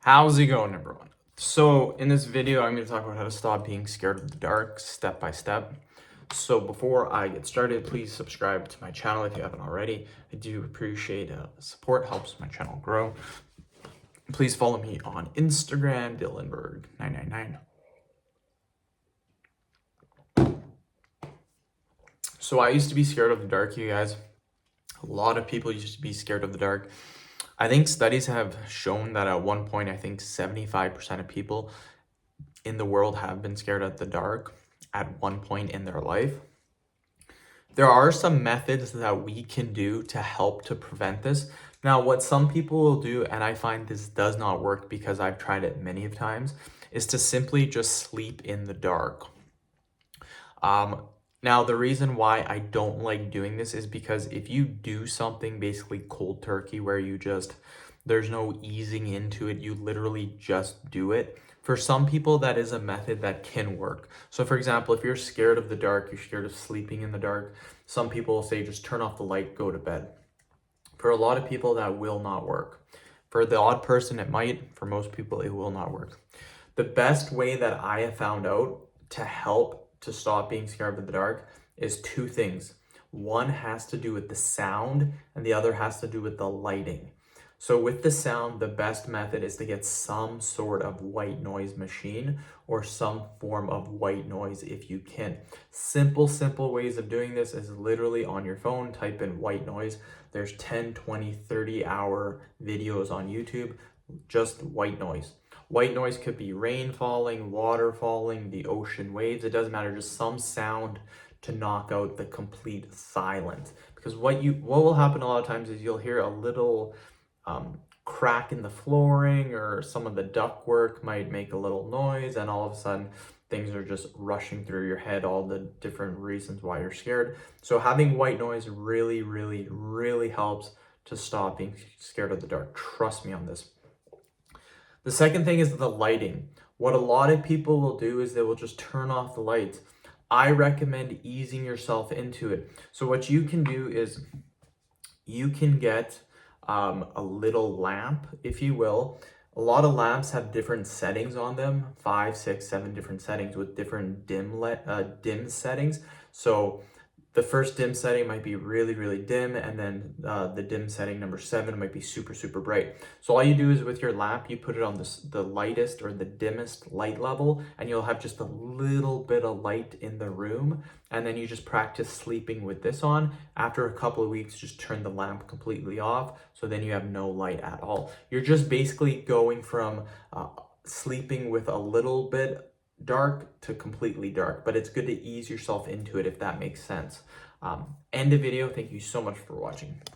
How's it going, everyone? So in this video, I'm going to talk about how to stop being scared of the dark step by step. So before I get started, please subscribe to my channel if you haven't already. I do appreciate the support, helps my channel grow. Please follow me on Instagram, Dylanberg999. So I used to be scared of the dark, you guys. A lot of people used to be scared of the dark. I think studies have shown that at one point, I think 75% of people in the world have been scared of the dark at one point in their life. There are some methods that we can do to help to prevent this. Now, what some people will do, and I find this does not work because I've tried it many of times, is to simply just sleep in the dark. Now, the reason why I don't like doing this is because if you do something basically cold turkey where there's no easing into it, you literally just do it. For some people, that is a method that can work. So for example, if you're scared of the dark, you're scared of sleeping in the dark, some people will say just turn off the light, go to bed. For a lot of people, that will not work. For the odd person, it might. For most people, it will not work. The best way that I have found out to help to stop being scared of the dark is two things. One has to do with the sound and the other has to do with the lighting. So with the sound, the best method is to get some sort of white noise machine or some form of white noise if you can. Simple ways of doing this is literally on your phone, type in white noise. There's 10, 20, 30-hour videos on YouTube, just white noise. White noise could be rain falling, water falling, the ocean waves. It doesn't matter, just some sound to knock out the complete silence. Because what will happen a lot of times is you'll hear a little crack in the flooring or some of the ductwork might make a little noise, and all of a sudden things are just rushing through your head, all the different reasons why you're scared. So having white noise really helps to stop being scared of the dark. Trust me on this. The second thing is the lighting. What a lot of people will do is they will just turn off the lights. I recommend easing yourself into it. So what you can do is you can get a little lamp, if you will. A lot of lamps have different settings on them, 5, 6, 7 different settings with different dim settings. So the first dim setting might be really dim, and then the dim setting number 7 might be super bright. So all you do is with your lamp, you put it on the lightest or the dimmest light level, and you'll have just a little bit of light in the room, and then you just practice sleeping with this on. After a couple of weeks, just turn the lamp completely off, so then you have no light at all. You're just basically going from sleeping with a little bit dark to completely dark, but it's good to ease yourself into it if that makes sense. End the video. Thank you so much for watching.